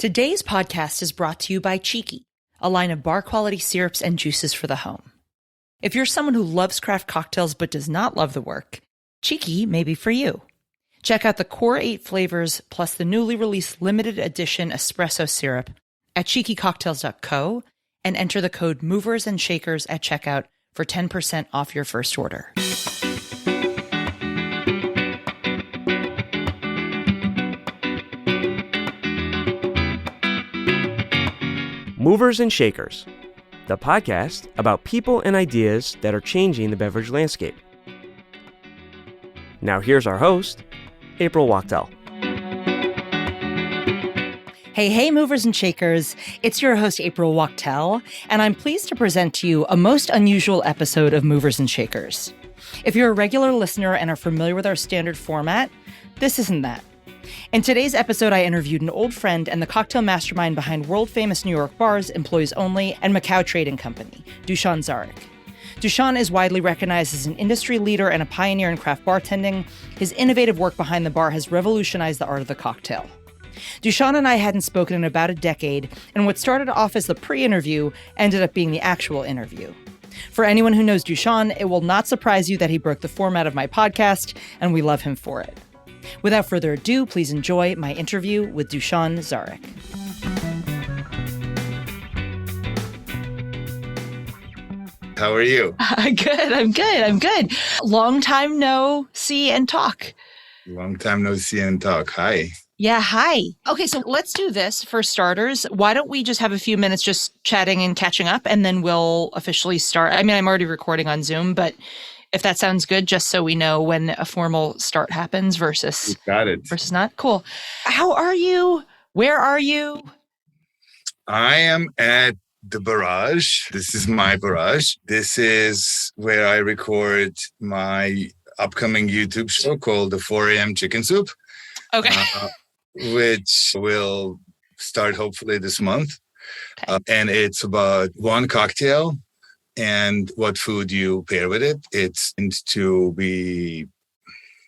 Today's podcast is brought to you by Cheeky, a line of bar-quality syrups and juices for the home. If you're someone who loves craft cocktails but does not love the work, Cheeky may be for you. Check out the core 8 flavors plus the newly released limited edition espresso syrup at cheekycocktails.co and enter the code Movers and Shakers at checkout for 10% off your first order. Movers and Shakers, the podcast about people and ideas that are changing the beverage landscape. Now here's our host, April Wachtel. Hey, Movers and Shakers. It's your host, April Wachtel, and I'm pleased to present to you a most unusual episode of Movers and Shakers. If you're a regular listener and are familiar with our standard format, this isn't that. In today's episode, I interviewed an old friend and the cocktail mastermind behind world-famous New York bars, Employees Only, and Macao Trading Company, Dushan Zaric. Dushan is widely recognized as an industry leader and a pioneer in craft bartending. His innovative work behind the bar has revolutionized the art of the cocktail. Dushan and I hadn't spoken in about a decade, and what started off as the pre-interview ended up being the actual interview. For anyone who knows Dushan, it will not surprise you that he broke the format of my podcast, and we love him for it. Without further ado, please enjoy my interview with Dushan Zaric. How are you? I'm good. Long time no see and talk. Long time no see and talk. Hi. Yeah, hi. Okay, so let's do this for starters. Why don't we just have a few minutes just chatting and catching up, and then we'll officially start. I mean, I'm already recording on Zoom, but if that sounds good, just so we know when a formal start happens versus not. Cool. How are you? Where are you? I am at the barrage. This is my barrage. This is where I record my upcoming YouTube show called the 4 a.m. Chicken Soup. Okay. Which will start hopefully this month. Okay. And it's about one cocktail and what food you pair with it. It's meant to be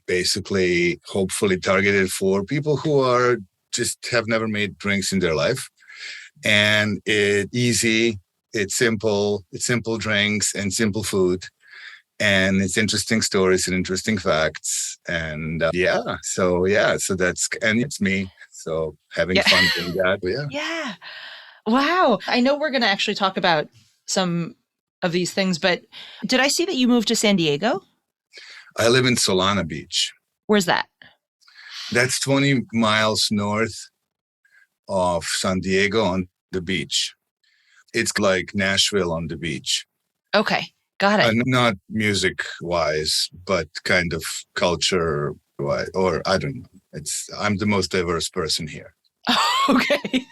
basically hopefully targeted for people who are just have never made drinks in their life. And it's easy, it's simple drinks and simple food. And it's interesting stories and interesting facts. And so it's me. So having fun doing that. Yeah. Wow. I know we're going to actually talk about some of these things, but did I see that you moved to San Diego? I live in Solana Beach. Where's that? That's 20 miles north of San Diego on the beach. It's like Nashville on the beach. Okay, got it. Not music-wise, but kind of culture-wise, or I don't know. I'm the most diverse person here. Okay.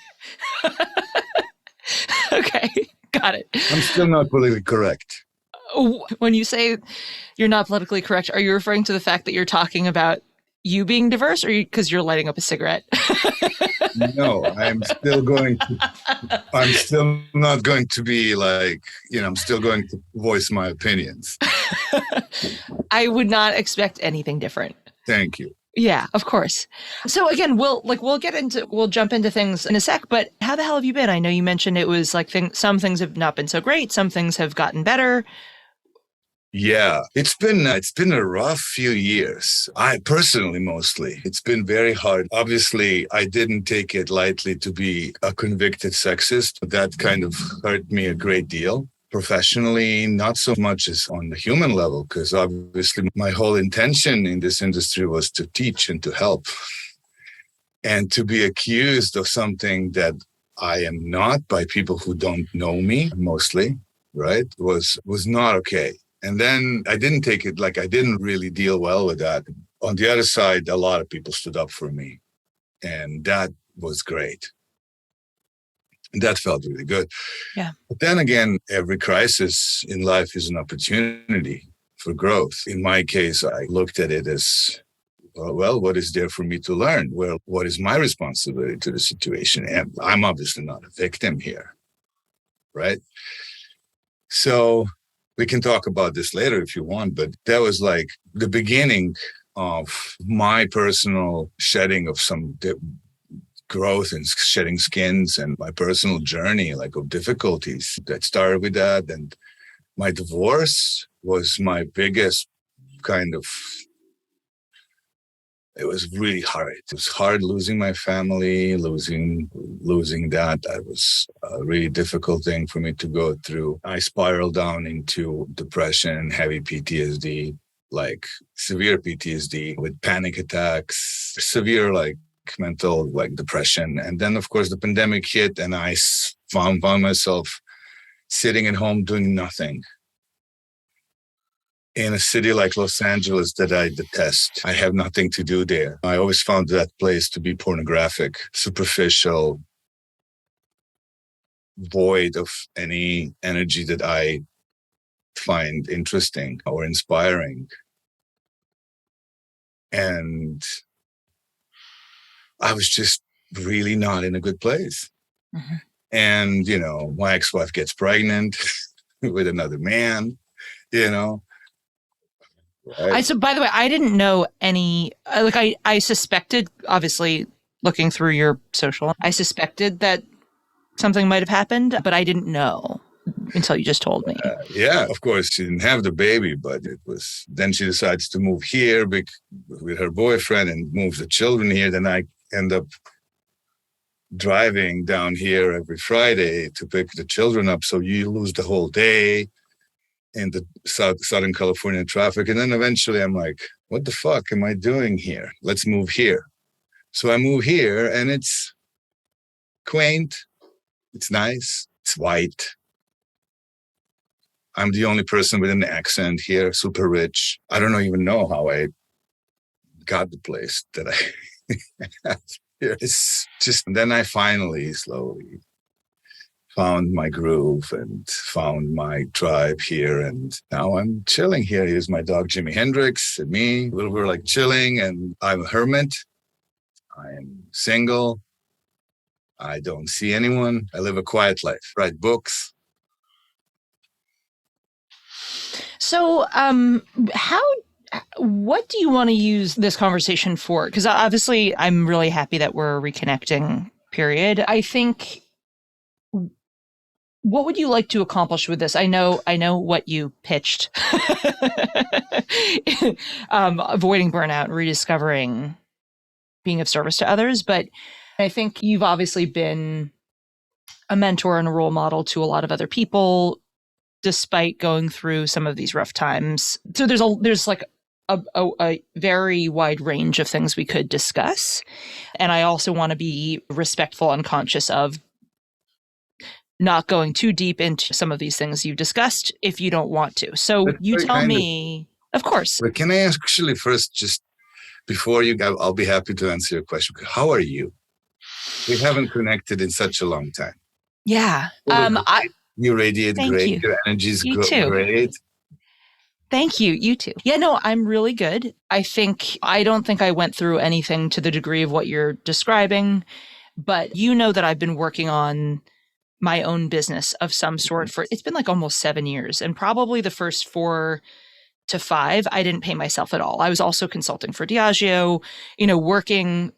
Okay. Got it. I'm still not politically correct. When you say you're not politically correct, are you referring to the fact that you're talking about you being diverse, or because you're lighting up a cigarette? No, I'm still not going to be like, I'm still going to voice my opinions. I would not expect anything different. Thank you. Yeah, of course. So again, we'll jump into things in a sec, but how the hell have you been? I know you mentioned it was like some things have not been so great. Some things have gotten better. Yeah, it's been a rough few years. I personally, mostly, it's been very hard. Obviously, I didn't take it lightly to be a convicted sexist. That kind of hurt me a great deal. Professionally, not so much as on the human level, because obviously my whole intention in this industry was to teach and to help. And to be accused of something that I am not by people who don't know me, mostly, right, was not okay. And then I didn't take it, I didn't really deal well with that. On the other side, a lot of people stood up for me. And that was great. That felt really good. Yeah. But then again, every crisis in life is an opportunity for growth. In my case, I looked at it as, well, what is there for me to learn? Well, what is my responsibility to the situation? And I'm obviously not a victim here, right? So we can talk about this later if you want, but that was like the beginning of my personal shedding of some growth and shedding skins and my personal journey, like of difficulties that started with that. And my divorce was my biggest kind of, it was really hard. It was hard losing my family, losing that. That was a really difficult thing for me to go through. I spiraled down into depression, heavy PTSD, like severe PTSD with panic attacks, severe like mental like depression. And then of course the pandemic hit and I found myself sitting at home doing nothing in a city like Los Angeles that I detest. I have nothing to do there. I always found that place to be pornographic, superficial, void of any energy that I find interesting or inspiring. And I was just really not in a good place. Mm-hmm. And, you know, my ex-wife gets pregnant with another man, you know. Right. So by the way, I didn't know any, like I suspected, obviously looking through your social, I suspected that something might have happened, but I didn't know until you just told me. Yeah, of course, she didn't have the baby, but it was, then she decides to move here with her boyfriend and move the children here. Then I end up driving down here every Friday to pick the children up. So you lose the whole day in the Southern California traffic. And then eventually I'm like, what the fuck am I doing here? Let's move here. So I move here and it's quaint. It's nice. It's white. I'm the only person with an accent here, super rich. I don't even know how I got the place that I have here. It's just, then I finally slowly found my groove and found my tribe here. And now I'm chilling here. Here's my dog, Jimi Hendrix, and me. We're like chilling, and I'm a hermit. I am single. I don't see anyone. I live a quiet life, write books. So, what do you want to use this conversation for? Because obviously I'm really happy that we're reconnecting, period. I think, what would you like to accomplish with this? I know what you pitched. Avoiding burnout, rediscovering being of service to others. But I think you've obviously been a mentor and a role model to a lot of other people, despite going through some of these rough times. So there's like a very wide range of things we could discuss. And I also want to be respectful and conscious of not going too deep into some of these things you've discussed if you don't want to. So you tell me, of course. But can I actually first, just before you go, I'll be happy to answer your question. How are you? We haven't connected in such a long time. Yeah. You radiate great. Your energy's great. Thank you. You too. Yeah, no, I'm really good. I don't think I went through anything to the degree of what you're describing, but you know that I've been working on my own business of some sort it's been like almost 7 years. And probably the first 4 to 5, I didn't pay myself at all. I was also consulting for Diageo, working,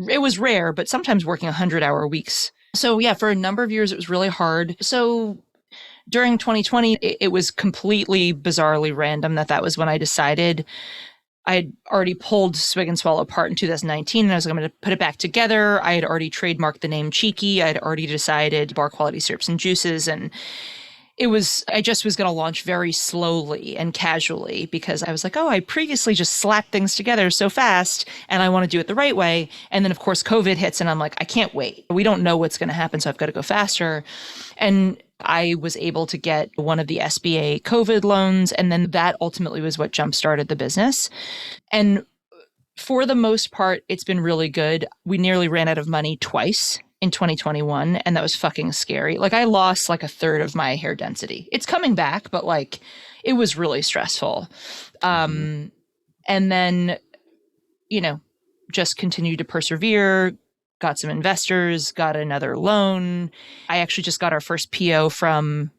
it was rare, but sometimes working 100-hour weeks. So yeah, for a number of years, it was really hard. So during 2020, it was completely bizarrely random that was when I decided. I had already pulled Swig and Swallow apart in 2019, and I was going to put it back together. I had already trademarked the name Cheeky. I had already decided bar quality syrups and juices. And I just was going to launch very slowly and casually because I was like, I previously just slapped things together so fast and I want to do it the right way. And then of course, COVID hits and I'm like, I can't wait. We don't know what's going to happen. So I've got to go faster. And I was able to get one of the SBA COVID loans. And then that ultimately was what jump-started the business. And for the most part, it's been really good. We nearly ran out of money twice in 2021. And that was fucking scary. Like I lost like a third of my hair density. It's coming back, but like it was really stressful. And then, just continued to persevere, got some investors, got another loan. I actually just got our first PO from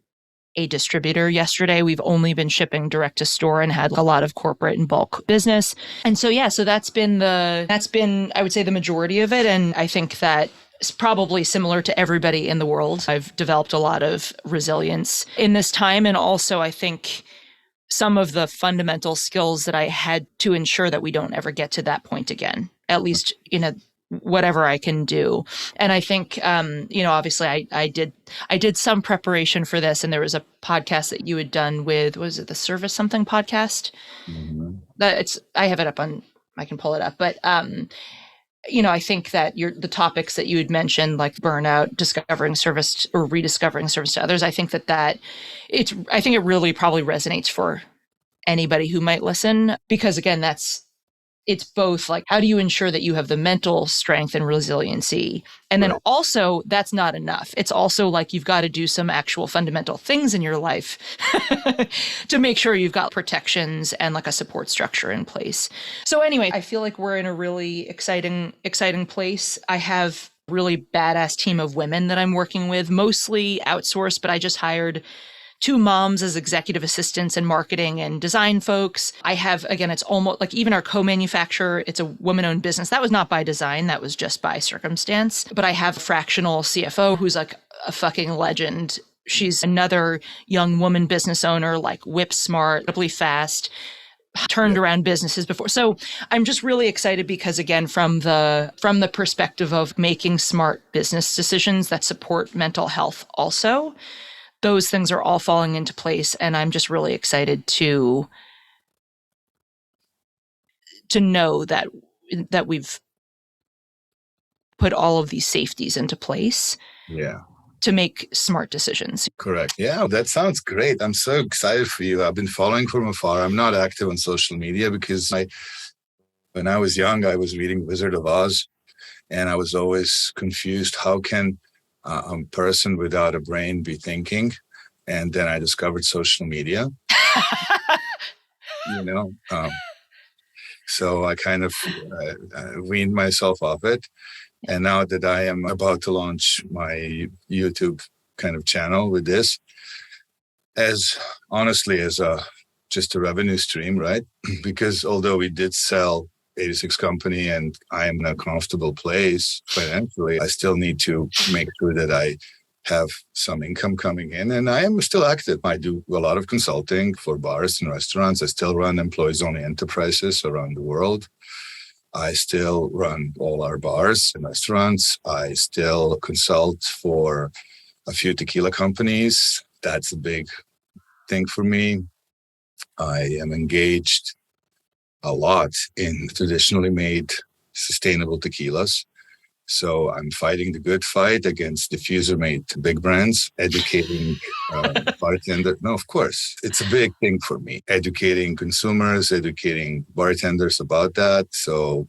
a distributor yesterday. We've only been shipping direct to store and had a lot of corporate and bulk business. And so, yeah, so that's been I would say the majority of it. And I think that It's probably similar to everybody in the world. I've developed a lot of resilience in this time. And also, I think some of the fundamental skills that I had to ensure that we don't ever get to that point again, at least in a whatever I can do. And I think, obviously I did some preparation for this, and there was a podcast that you had done with, was it the Service Something podcast? Mhm. I have it up on, I can pull it up, but, I think that the topics that you had mentioned, like burnout, discovering service or rediscovering service to others, I think I think it really probably resonates for anybody who might listen, because again, it's both like, how do you ensure that you have the mental strength and resiliency? And then Right. also, that's not enough. It's also like, you've got to do some actual fundamental things in your life to make sure you've got protections and like a support structure in place. So anyway, I feel like we're in a really exciting place. I have a really badass team of women that I'm working with, mostly outsourced, but I just hired 2 moms as executive assistants and marketing and design folks. I have, again, it's almost like even our co-manufacturer, it's a woman-owned business. That was not by design. That was just by circumstance. But I have a fractional CFO who's like a fucking legend. She's another young woman business owner, like whip smart, incredibly fast, turned around businesses before. So I'm just really excited because, again, from the perspective of making smart business decisions that support mental health also, those things are all falling into place. And I'm just really excited to know that we've put all of these safeties into place Yeah. to make smart decisions. Correct. Yeah, that sounds great. I'm so excited for you. I've been following from afar. I'm not active on social media because when I was young, I was reading Wizard of Oz, and I was always confused. How can a person without a brain be thinking? And then I discovered social media, you know. So I kind of weaned myself off it. And now that I am about to launch my YouTube kind of channel with this, as honestly as just a revenue stream, right? Because although we did sell 86 company and I am in a comfortable place financially, I still need to make sure that I have some income coming in, and I am still active. I do a lot of consulting for bars and restaurants. I still run employees-only enterprises around the world. I still run all our bars and restaurants. I still consult for a few tequila companies. That's a big thing for me. I am engaged a lot in traditionally made sustainable tequilas. So I'm fighting the good fight against diffuser-made big brands, educating bartenders. No, of course, it's a big thing for me. Educating consumers, educating bartenders about that. So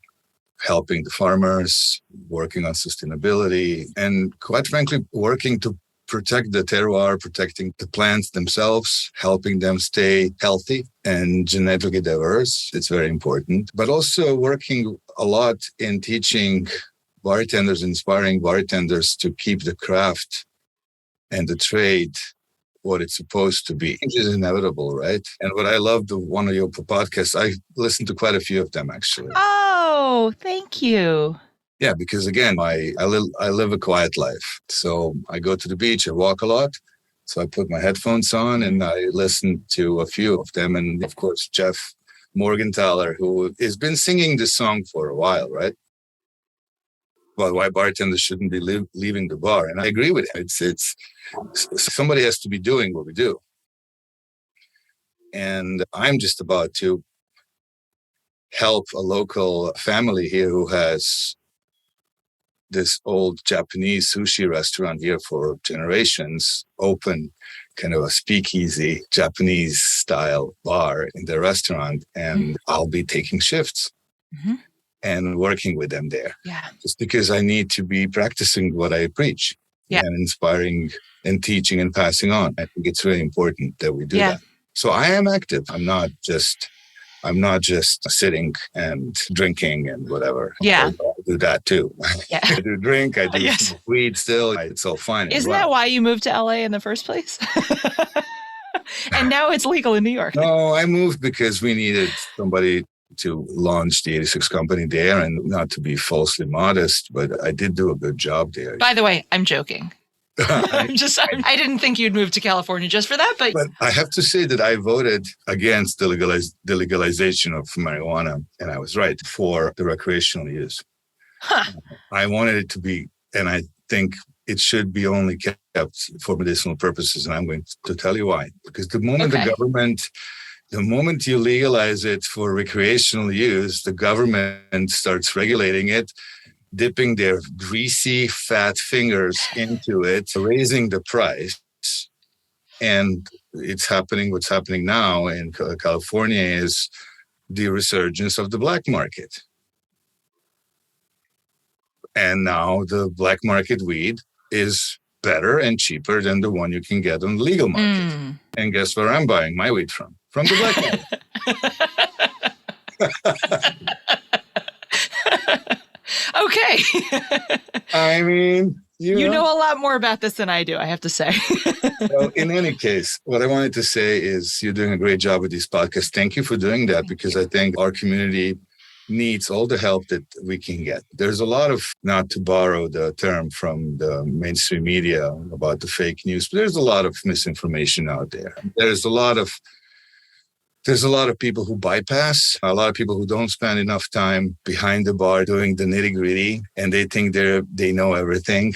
helping the farmers, working on sustainability, and quite frankly, working to protect the terroir, protecting the plants themselves, helping them stay healthy and genetically diverse. It's very important. But also working a lot in teaching bartenders, inspiring bartenders to keep the craft and the trade what it's supposed to be. It is inevitable, right? And what I love, one of your podcasts, I listened to quite a few of them actually. Oh, thank you. Yeah, because again, I live a quiet life. So I go to the beach, I walk a lot. So I put my headphones on and I listen to a few of them. And of course, Jeff Morgenthaler, who has been singing this song for a while, right? Well, why bartenders shouldn't be leaving the bar. And I agree with him. It's somebody has to be doing what we do. And I'm just about to help a local family here who has this old Japanese sushi restaurant here for generations, open kind of a speakeasy Japanese style bar in the restaurant. And I'll be taking shifts. Mm-hmm. And working with them there. Yeah. Just because I need to be practicing what I preach and inspiring and teaching and passing on. I think it's really important that we do that. So I am active. I'm not just sitting and drinking and whatever. Yeah. I do that too. Yeah. I do drink. I do weed still. It's all fine. Isn't that why you moved to LA in the first place? And now it's legal in New York. No, I moved because we needed somebody to launch the 86 company there. And not to be falsely modest, but I did do a good job there. By the way, I'm joking. I didn't think you'd move to California just for that, but I have to say that I voted against the legalization of marijuana, and I was right, for the recreational use. I wanted it to be, and I think it should be only kept for medicinal purposes, and I'm going to tell you why. Because the moment the moment you legalize it for recreational use, the government starts regulating it, dipping their greasy, fat fingers into it, raising the price. And it's happening. What's happening now in California is the resurgence of the black market. And now the black market weed is better and cheaper than the one you can get on the legal market. And guess where I'm buying my weed from? From the black market. Okay. I mean, you know a lot more about this than I do, I have to say. Well, in any case, what I wanted to say is you're doing a great job with these podcasts. Thank you for doing that, because I think our community needs all the help that we can get. There's a lot of, not to borrow the term from the mainstream media about the fake news, but there's a lot of misinformation out there. There's a lot of people who bypass, a lot of people who don't spend enough time behind the bar doing the nitty-gritty, and they think they know everything.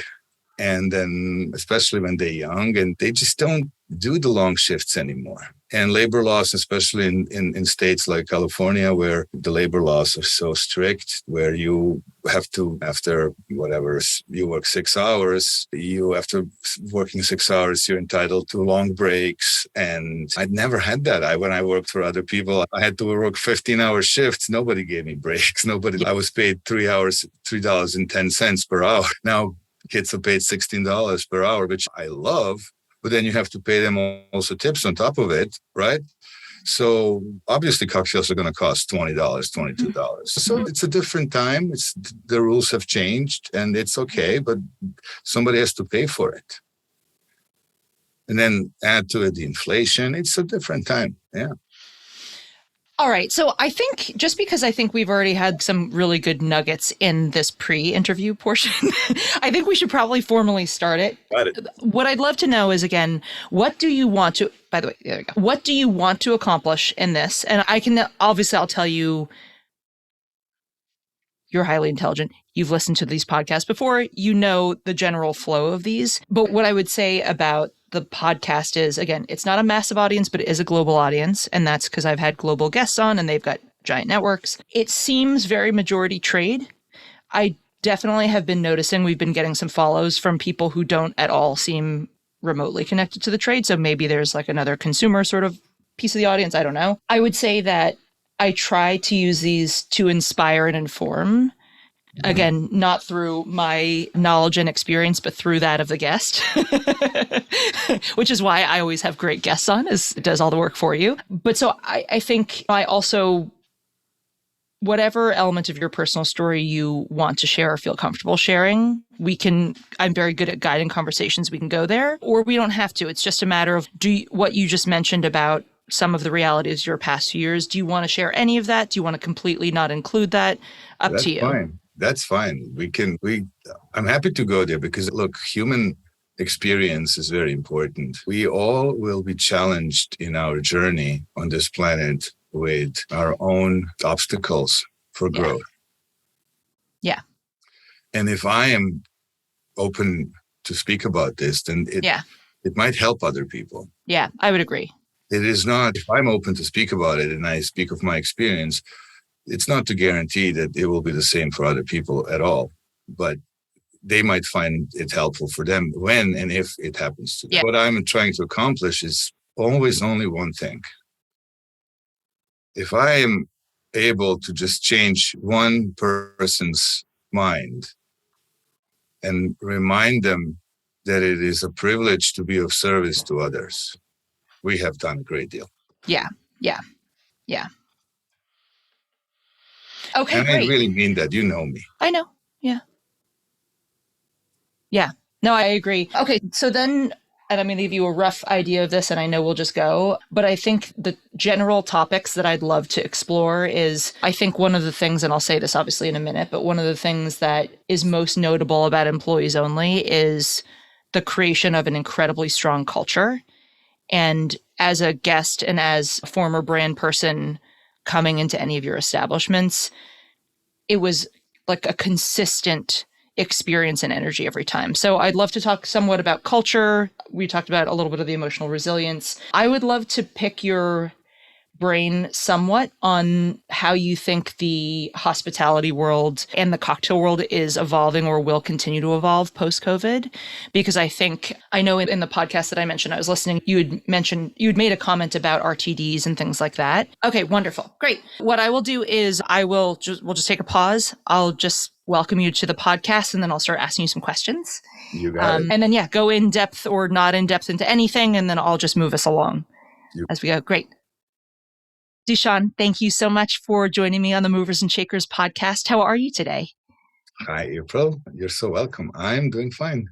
And then, especially when they're young, and they just don't do the long shifts anymore. And labor laws, especially in states like California, where the labor laws are so strict, where you have to, after whatever, you work 6 hours, after working 6 hours, you're entitled to long breaks. And I'd never had that. When I worked for other people, I had to work 15-hour shifts. Nobody gave me breaks. I was paid $3.10 per hour. Now, kids are paid $16 per hour, which I love, but then you have to pay them also tips on top of it, right? So obviously cocktails are going to cost $20, $22. So it's a different time. The rules have changed, and it's okay, but somebody has to pay for it. And then add to it the inflation. It's a different time. Yeah. All right. So I think, just because I think we've already had some really good nuggets in this pre-interview portion, I think we should probably formally start it. Got it. What I'd love to know is, again, what do you want to, by the way, there we go. What do you want to accomplish in this? And I'll tell you, you're highly intelligent. You've listened to these podcasts before. You know the general flow of these. But what I would say about the podcast is, again, it's not a massive audience, but it is a global audience. And that's because I've had global guests on and they've got giant networks. It seems very majority trade. I definitely have been noticing we've been getting some follows from people who don't at all seem remotely connected to the trade. So maybe there's like another consumer sort of piece of the audience. I don't know. I would say that I try to use these to inspire and inform. Again, not through my knowledge and experience, but through that of the guest, which is why I always have great guests on, as it does all the work for you. But so I think I also, whatever element of your personal story you want to share or feel comfortable sharing, I'm very good at guiding conversations. We can go there, or we don't have to. It's just a matter of what you just mentioned about some of the realities of your past few years. Do you want to share any of that? Do you want to completely not include that? Up to you. Fine. That's fine. I'm happy to go there, because look, human experience is very important. We all will be challenged in our journey on this planet with our own obstacles for growth. Yeah. And if I am open to speak about this, then it might help other people. Yeah, I would agree. It is not, if I'm open to speak about it and I speak of my experience, it's not to guarantee that it will be the same for other people at all, but they might find it helpful for them when and if it happens to them. Yeah. What I'm trying to accomplish is always only one thing. If I am able to just change one person's mind and remind them that it is a privilege to be of service to others, we have done a great deal. Yeah. Okay, and great. I really mean that. You know me. I know. Yeah. No, I agree. Okay, so then and I'm going to give you a rough idea of this, and I know we'll just go. But I think the general topics that I'd love to explore is, I think one of the things, and I'll say this obviously in a minute, but one of the things that is most notable about employees only is the creation of an incredibly strong culture. And as a guest and as a former brand person coming into any of your establishments, it was like a consistent experience and energy every time. So I'd love to talk somewhat about culture. We talked about a little bit of the emotional resilience. I would love to pick your brain somewhat on how you think the hospitality world and the cocktail world is evolving or will continue to evolve post-COVID. Because I know in the podcast that I mentioned, I was listening, you'd made a comment about RTDs and things like that. Okay, wonderful. Great. What I will do is we'll just take a pause. I'll just welcome you to the podcast, and then I'll start asking you some questions. You got it. And then, go in depth or not in depth into anything, and then I'll just move us along as we go. Great. Dushan, thank you so much for joining me on the Movers and Shakers podcast. How are you today? Hi, April. You're so welcome. I'm doing fine.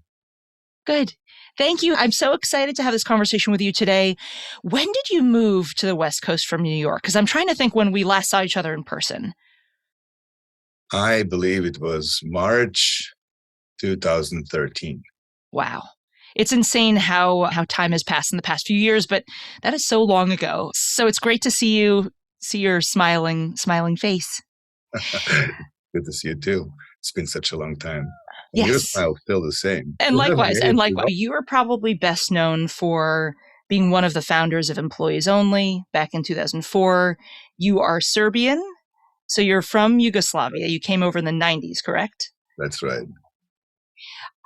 Good. Thank you. I'm so excited to have this conversation with you today. When did you move to the West Coast from New York? Because I'm trying to think when we last saw each other in person. I believe it was March 2013. Wow. It's insane how time has passed in the past few years, but that is so long ago. So it's great to see your smiling face. Good to see you too. It's been such a long time. And Yes. Your smile's still the same. And likewise. You are probably best known for being one of the founders of Employees Only back in 2004. You are Serbian, so you're from Yugoslavia. You came over in the 90s, correct? That's right.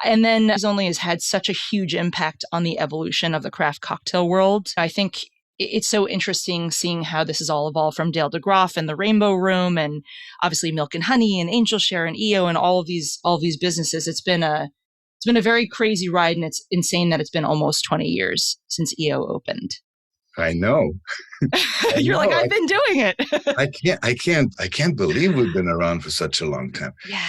And then Only has had such a huge impact on the evolution of the craft cocktail world. I think it's so interesting seeing how this has all evolved from Dale DeGroff and the Rainbow Room, and obviously Milk and Honey and Angel Share and EO and all of these businesses. It's been a very crazy ride, and it's insane that it's been almost 20 years since EO opened. I know. You're like, I've been doing it. I can't believe we've been around for such a long time. Yeah.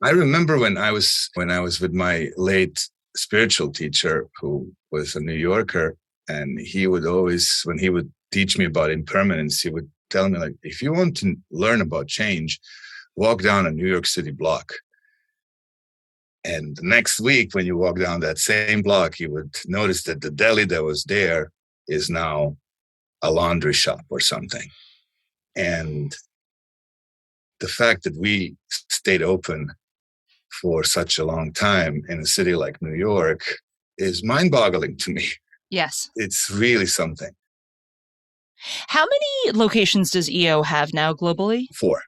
I remember when I was with my late spiritual teacher, who was a New Yorker, and he would always, when he would teach me about impermanence, he would tell me, like, if you want to learn about change, walk down a New York City block. And the next week, when you walk down that same block, you would notice that the deli that was there is now a laundry shop or something. And the fact that we stayed open for such a long time in a city like New York is mind-boggling to me. Yes. It's really something. How many locations does EO have now globally? 4.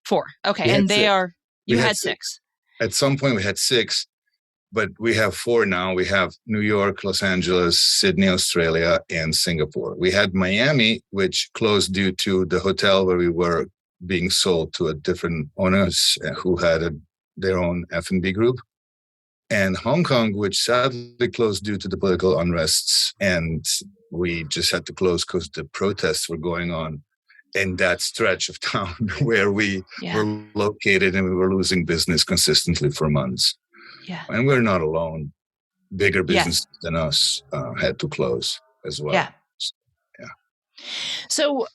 4. Okay. And they are, you had 6. At some point we had 6, but we have 4 now. We have New York, Los Angeles, Sydney, Australia, and Singapore. We had Miami, which closed due to the hotel where we were being sold to a different owners who had their own F&B group, and Hong Kong, which sadly closed due to the political unrests. And we just had to close because the protests were going on in that stretch of town where we were located, and we were losing business consistently for months. Yeah. And we're not alone. Bigger businesses than us had to close as well. Yeah. So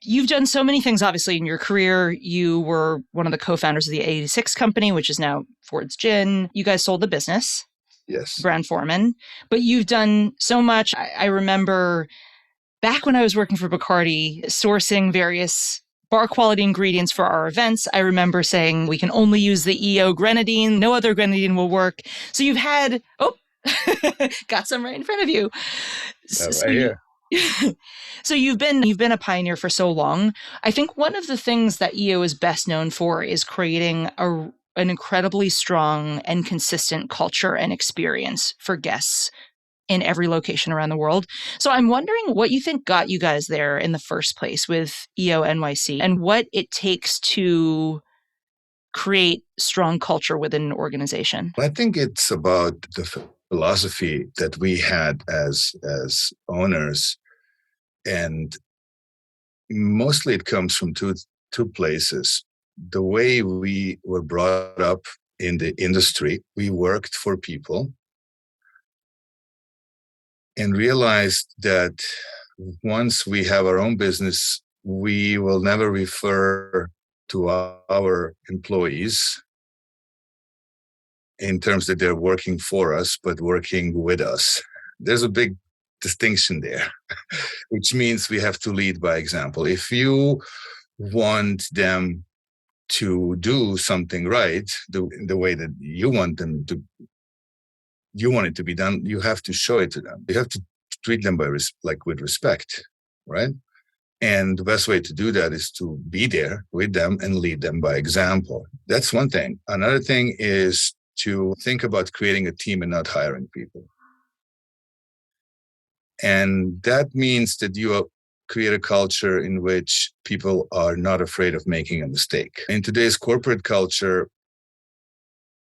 you've done so many things, obviously, in your career. You were one of the co-founders of the 86 company, which is now Ford's Gin. You guys sold the business. Yes. Brown Forman. But you've done so much. I remember back when I was working for Bacardi, sourcing various bar quality ingredients for our events. I remember saying, we can only use the EO grenadine. No other grenadine will work. So you've had, got some right in front of you. Right here. So you've been a pioneer for so long. I think one of the things that EO is best known for is creating an incredibly strong and consistent culture and experience for guests in every location around the world. So I'm wondering what you think got you guys there in the first place with EO NYC, and what it takes to create strong culture within an organization. I think it's about the philosophy that we had as owners, and mostly it comes from two places. The way we were brought up in the industry, we worked for people, and realized that once we have our own business, we will never refer to our employees in terms that they're working for us, but working with us. There's a big distinction there, which means we have to lead by example. If you want them to do something right, the way that you want it to be done, you have to show it to them. You have to treat them with respect, right? And the best way to do that is to be there with them and lead them by example. That's one thing. Another thing is to think about creating a team and not hiring people. And that means that you create a culture in which people are not afraid of making a mistake. In today's corporate culture,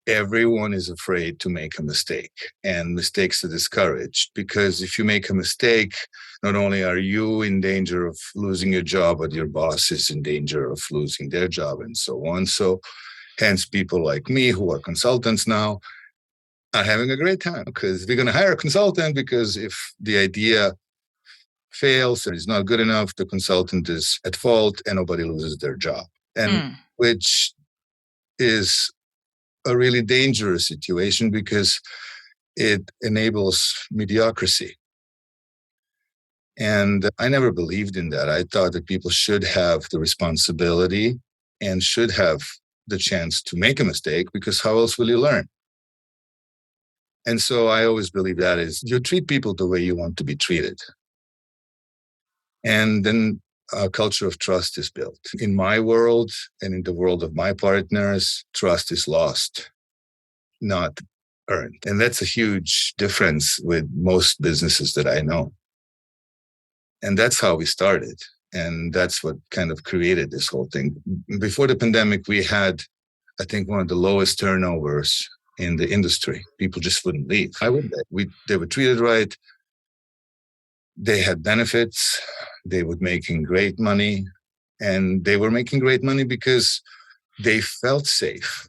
everyone is afraid to make a mistake, and mistakes are discouraged, because if you make a mistake, not only are you in danger of losing your job, but your boss is in danger of losing their job, and so on. So hence people like me who are consultants now are having a great time, because we're going to hire a consultant, because if the idea fails and is not good enough, the consultant is at fault and nobody loses their job. And which is a really dangerous situation, because it enables mediocrity. And I never believed in that. I thought that people should have the responsibility and should have the chance to make a mistake, because how else will you learn? And so I always believe that is, you treat people the way you want to be treated. And then a culture of trust is built. In my world and in the world of my partners, trust is lost, not earned. And that's a huge difference with most businesses that I know. And that's how we started. And that's what kind of created this whole thing. Before the pandemic, we had, I think, one of the lowest turnovers in the industry. People just wouldn't leave. Why would they? They were treated right. They had benefits. They were making great money. And they were making great money because they felt safe.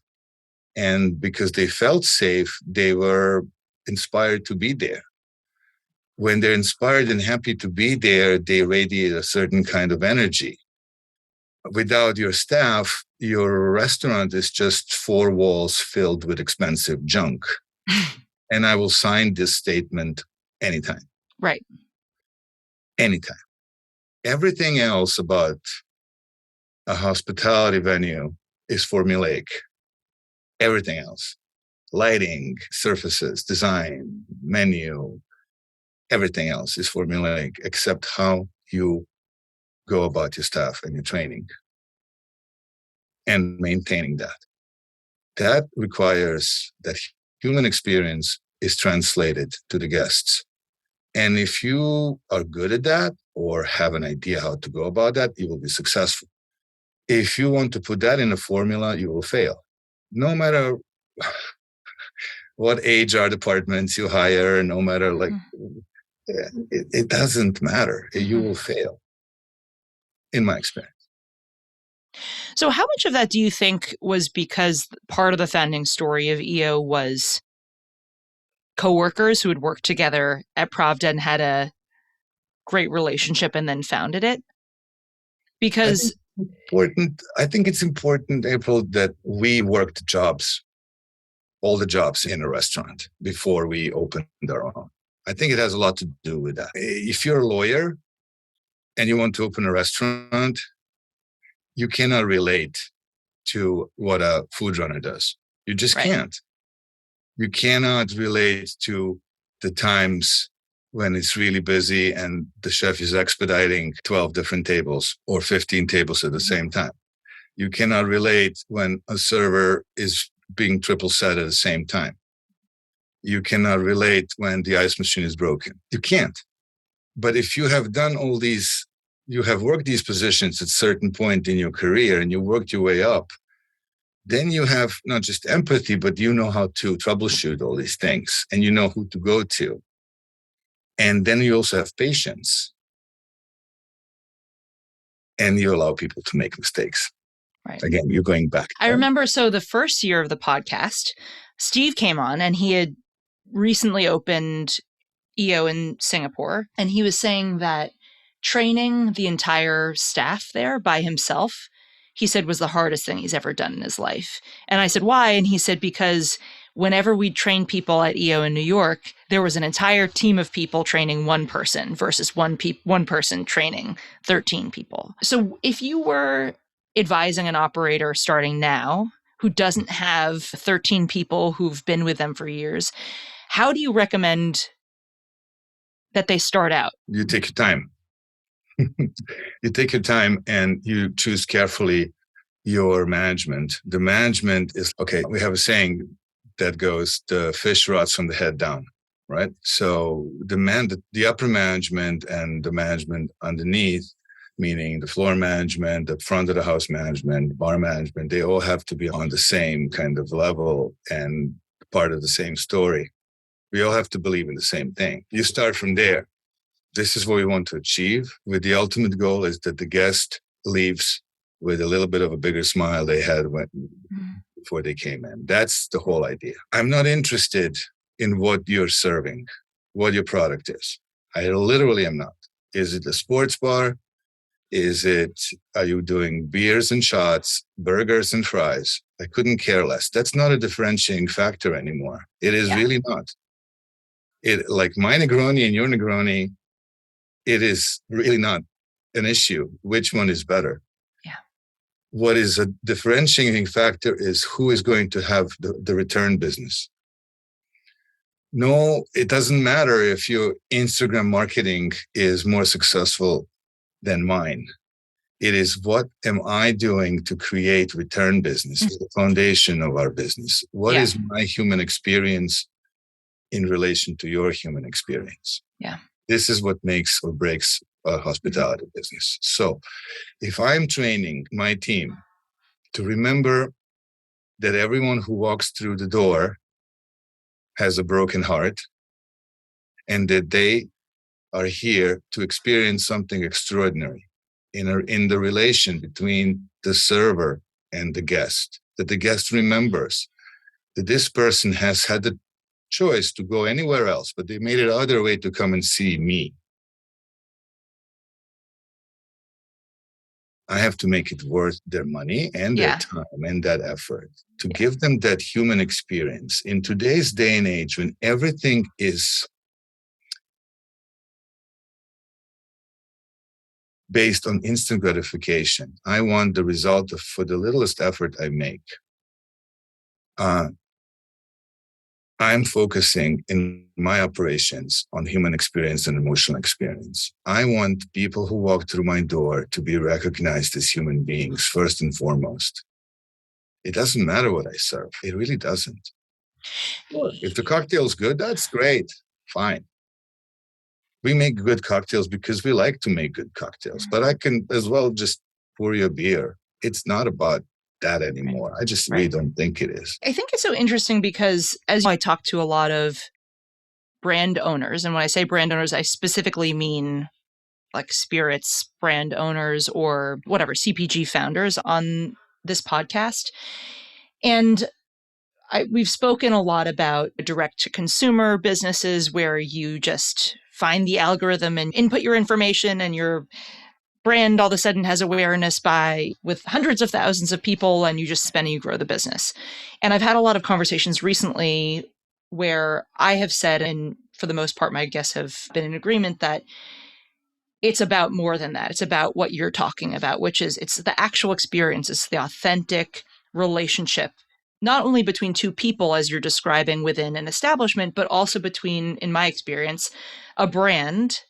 And because they felt safe, they were inspired to be there. When they're inspired and happy to be there, they radiate a certain kind of energy. Without your staff, your restaurant is just four walls filled with expensive junk. And I will sign this statement anytime. Right. Anytime. Everything else about a hospitality venue is formulaic. Everything else. Lighting, surfaces, design, menu, everything else is formulaic, except how you go about your staff and your training and maintaining that. That requires that human experience is translated to the guests. And if you are good at that or have an idea how to go about that, you will be successful. If you want to put that in a formula, you will fail. No matter what HR departments you hire, no matter it doesn't matter. You will fail, in my experience. So how much of that do you think was because part of the founding story of EO was coworkers who had worked together at Pravda and had a great relationship and then founded it? Because I think it's important, April, that we worked all the jobs in a restaurant before we opened our own. I think it has a lot to do with that. If you're a lawyer and you want to open a restaurant, you cannot relate to what a food runner does. You just can't. You cannot relate to the times when it's really busy and the chef is expediting 12 different tables or 15 tables at the same time. You cannot relate when a server is being triple set at the same time. You cannot relate when the ice machine is broken. You can't. But if you have done all these, you have worked these positions at a certain point in your career and you worked your way up, then you have not just empathy, but you know how to troubleshoot all these things and you know who to go to. And then you also have patience. And you allow people to make mistakes. Right. Again, you're going back. I remember, so the first year of the podcast, Steve came on and he had recently opened EO in Singapore. And he was saying that training the entire staff there by himself, he said, was the hardest thing he's ever done in his life. And I said, why? And he said, because whenever we'd train people at EO in New York, there was an entire team of people training one person versus one person training 13 people. So if you were advising an operator starting now who doesn't have 13 people who've been with them for years, how do you recommend that they start out? You take your time. You take your time and you choose carefully your management. The management is, okay, we have a saying that goes, the fish rots from the head down, right? So the upper management and the management underneath, meaning the floor management, the front of the house management, bar management, they all have to be on the same kind of level and part of the same story. We all have to believe in the same thing. You start from there. This is what we want to achieve. With the ultimate goal is that the guest leaves with a little bit of a bigger smile they had before they came in. That's the whole idea. I'm not interested in what you're serving, what your product is. I literally am not. Is it a sports bar? Are you doing beers and shots, burgers and fries? I couldn't care less. That's not a differentiating factor anymore. It is really not. Like my Negroni and your Negroni, it is really not an issue. Which one is better? Yeah. What is a differentiating factor is who is going to have the return business. No, it doesn't matter if your Instagram marketing is more successful than mine. It is what am I doing to create return business, the foundation of our business. What is my human experience in relation to your human experience? Yeah. This is what makes or breaks a hospitality business. So if I'm training my team to remember that everyone who walks through the door has a broken heart and that they are here to experience something extraordinary in the relation between the server and the guest, that the guest remembers that this person has had the choice to go anywhere else, but they made it other way to come and see me. I have to make it worth their money and their time and that effort to give them that human experience. In today's day and age, when everything is based on instant gratification, I want the result for the littlest effort I make. I'm focusing in my operations on human experience and emotional experience. I want people who walk through my door to be recognized as human beings, first and foremost. It doesn't matter what I serve. It really doesn't. Sure. If the cocktail's good, that's great. Fine. We make good cocktails because we like to make good cocktails, but I can as well just pour you a beer. It's not about that anymore. I just really don't think it is. I think it's so interesting because as I talk to a lot of brand owners, and when I say brand owners, I specifically mean like spirits brand owners or whatever, CPG founders on this podcast. And we've spoken a lot about direct to consumer businesses where you just find the algorithm and input your information and your brand all of a sudden has awareness with hundreds of thousands of people and you just spend and you grow the business. And I've had a lot of conversations recently where I have said, and for the most part, my guests have been in agreement that it's about more than that. It's about what you're talking about, which is it's the actual experience. It's the authentic relationship, not only between two people as you're describing within an establishment, but also between, in my experience, a brand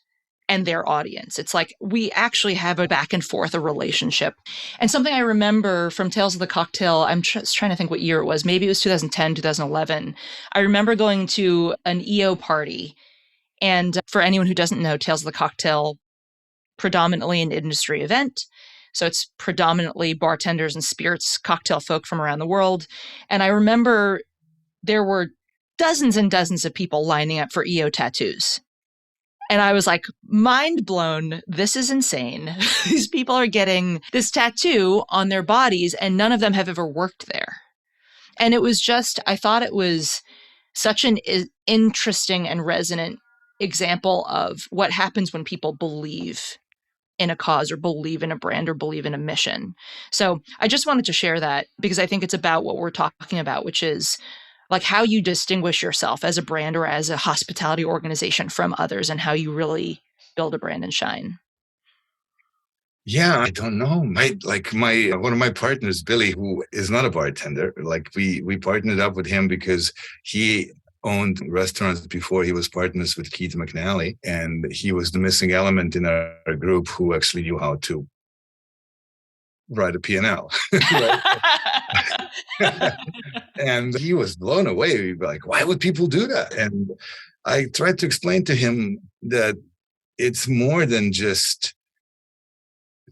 and their audience. It's like we actually have a back and forth, a relationship. And something I remember from Tales of the Cocktail, I'm just trying to think what year it was. Maybe it was 2010, 2011. I remember going to an EO party. And for anyone who doesn't know, Tales of the Cocktail, predominantly an industry event. So it's predominantly bartenders and spirits cocktail folk from around the world. And I remember there were dozens and dozens of people lining up for EO tattoos. And I was like, mind blown. This is insane. These people are getting this tattoo on their bodies and none of them have ever worked there. And it was just, I thought it was such an interesting and resonant example of what happens when people believe in a cause or believe in a brand or believe in a mission. So I just wanted to share that because I think it's about what we're talking about, which is like how you distinguish yourself as a brand or as a hospitality organization from others and how you really build a brand and shine. Yeah, I don't know. My one of my partners, Billy, who is not a bartender, like we partnered up with him because he owned restaurants before he was partners with Keith McNally, and he was the missing element in our group who actually knew how to write a P&L. And he was blown away. He'd be like, why would people do that? And I tried to explain to him that it's more than just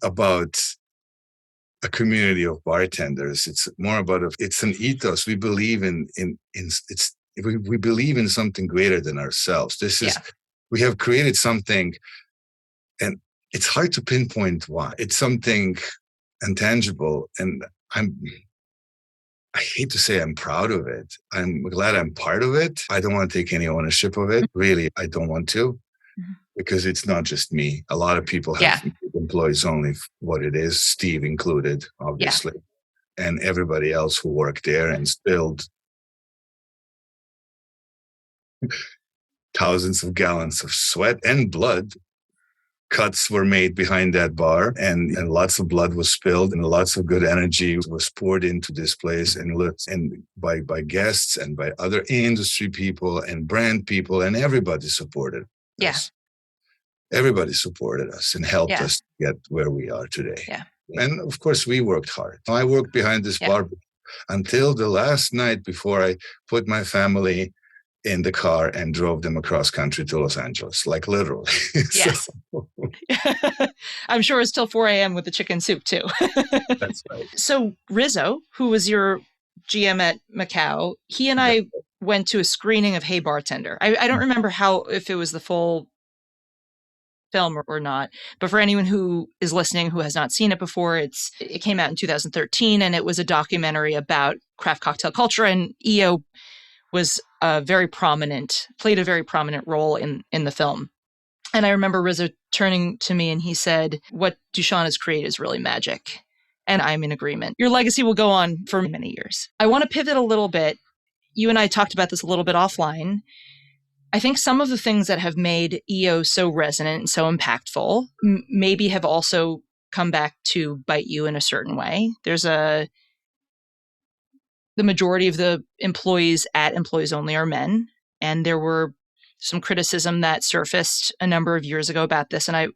about a community of bartenders. It's more about it's an ethos. We believe in it's we believe in something greater than ourselves. This is we have created something, and it's hard to pinpoint why. It's something intangible, and I hate to say I'm proud of it. I'm glad I'm part of it. I don't want to take any ownership of it. Really, I don't want to. Because it's not just me. A lot of people have employees only what it is, Steve included, obviously, and everybody else who worked there and spilled thousands of gallons of sweat and blood. Cuts were made behind that bar, and lots of blood was spilled, and lots of good energy was poured into this place, and by guests and by other industry people and brand people, and everybody supported us. Everybody supported us and helped us get where we are today. Yeah. And of course, we worked hard. I worked behind this bar until the last night before I put my family in the car and drove them across country to Los Angeles, like literally. Yes. I'm sure it's till 4 a.m. with the chicken soup too. That's right. So Rizzo, who was your GM at Macao, he and I went to a screening of Hey Bartender. I don't remember if it was the full film or not, but for anyone who is listening who has not seen it before, it came out in 2013, and it was a documentary about craft cocktail culture, and EO was played a very prominent role in the film. And I remember Rizzo turning to me and he said, what Dushan has created is really magic. And I'm in agreement. Your legacy will go on for many years. I want to pivot a little bit. You and I talked about this a little bit offline. I think some of the things that have made EO so resonant and so impactful maybe have also come back to bite you in a certain way. The majority of the employees at Employees Only are men, and there were some criticism that surfaced a number of years ago about this, and I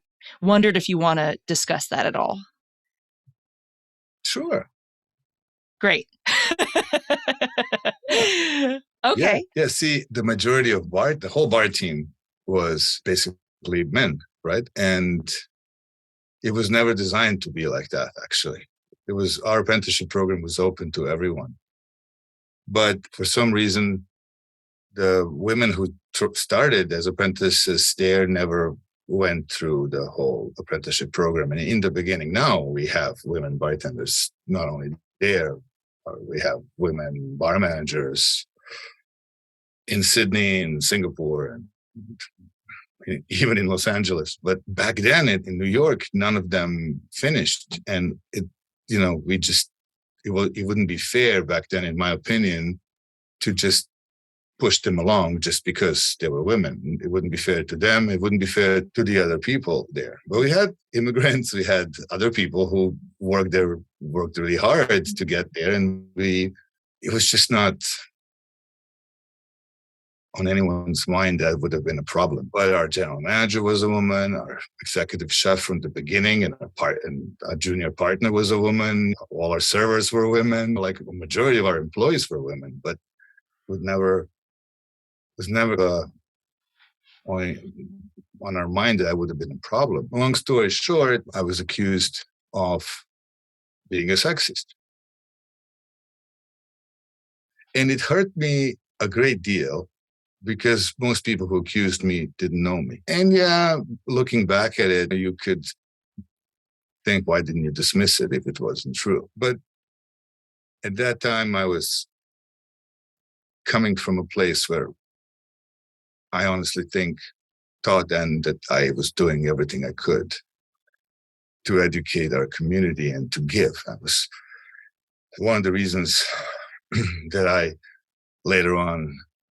wondered if you want to discuss that at all. Sure. Great. Okay. Yeah. See, the majority of the whole bar team was basically men, right? And it was never designed to be like that, actually. Our apprenticeship program was open to everyone. But for some reason, the women who started as apprentices there never went through the whole apprenticeship program. And in the beginning, now we have women bartenders, not only there, we have women bar managers in Sydney, in Singapore, and even in Los Angeles. But back then in New York, none of them finished. And it wouldn't be fair back then, in my opinion, to just push them along just because they were women. It wouldn't be fair to them. It wouldn't be fair to the other people there. But we had immigrants. We had other people who worked really hard to get there. And it was just not on anyone's mind that would have been a problem. But our general manager was a woman, our executive chef from the beginning, and our junior partner was a woman. All our servers were women. Like a majority of our employees were women, but was never on our mind that would have been a problem. Long story short, I was accused of being a sexist. And it hurt me a great deal because most people who accused me didn't know me. And looking back at it, you could think, why didn't you dismiss it if it wasn't true? But at that time, I was coming from a place where I honestly think thought then that I was doing everything I could to educate our community and to give. That was one of the reasons that I later on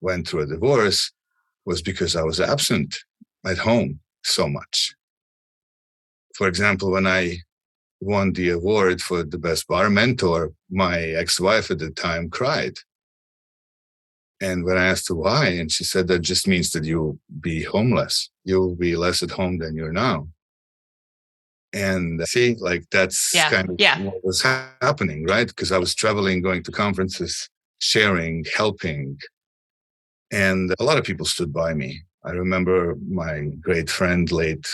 went through a divorce, was because I was absent at home so much. For example, when I won the award for the best bar mentor, my ex-wife at the time cried. And when I asked her why, and she said, that just means that you'll be homeless. You'll be less at home than you're now. And see, like that's kind of what was happening, right? Because I was traveling, going to conferences, sharing, helping. And a lot of people stood by me. I remember my great friend, late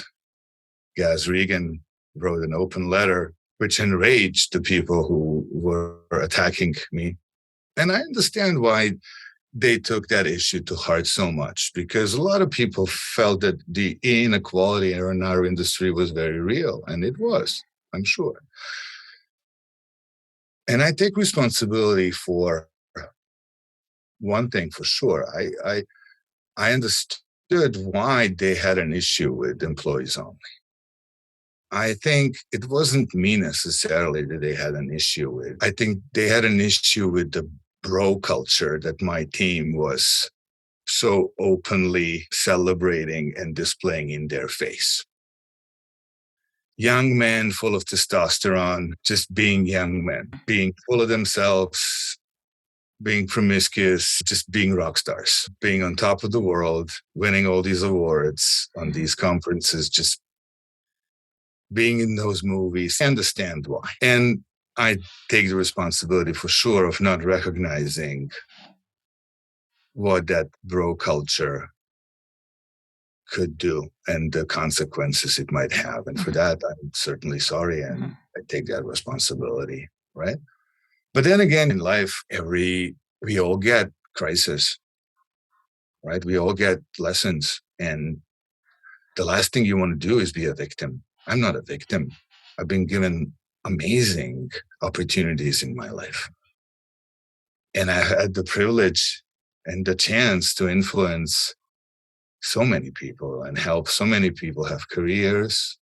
Gaz Regan, wrote an open letter which enraged the people who were attacking me. And I understand why they took that issue to heart so much, because a lot of people felt that the inequality in our industry was very real, and it was, I'm sure. And I take responsibility for one thing for sure. I understood why they had an issue with employees only. I think it wasn't me necessarily that they had an issue with. I think they had an issue with the bro culture that my team was so openly celebrating and displaying in their face. Young men full of testosterone, just being young men, being full of themselves, being promiscuous, just being rock stars, being on top of the world, winning all these awards on these conferences, just being in those movies. I understand why. And I take the responsibility for sure of not recognizing what that bro culture could do and the consequences it might have. And for that, I'm certainly sorry. And I take that responsibility, right? But then again, in life, we all get crisis, right? We all get lessons. And the last thing you want to do is be a victim. I'm not a victim. I've been given amazing opportunities in my life. And I had the privilege and the chance to influence so many people and help so many people have careers.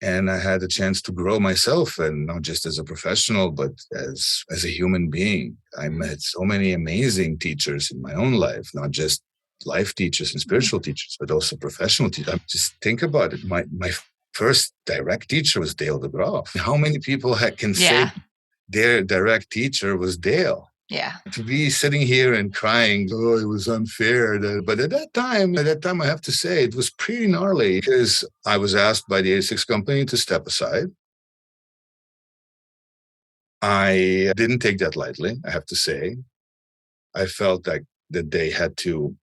And I had a chance to grow myself, and not just as a professional, but as a human being. I met so many amazing teachers in my own life, not just life teachers and spiritual teachers, but also professional teachers. Just think about it. My first direct teacher was Dale DeGraw. How many people can say their direct teacher was Dale? Yeah. To be sitting here and crying, oh, it was unfair. But at that time, I have to say, it was pretty gnarly, because I was asked by the 86 company to step aside. I didn't take that lightly, I have to say. I felt like that they had to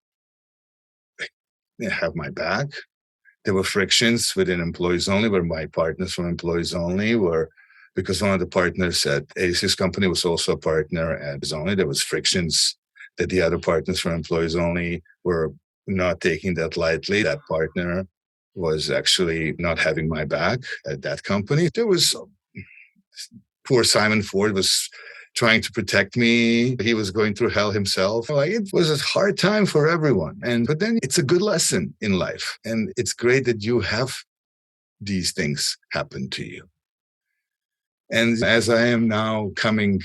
have my back. There were frictions within employees only, where my partners from employees only were, because one of the partners at 86 company was also a partner at Employees Only. There was frictions that the other partners from Employees Only were not taking that lightly. That partner was actually not having my back at that company. There was poor Simon Ford was trying to protect me. He was going through hell himself. Like, it was a hard time for everyone. But then it's a good lesson in life. And it's great that you have these things happen to you. And as I am now coming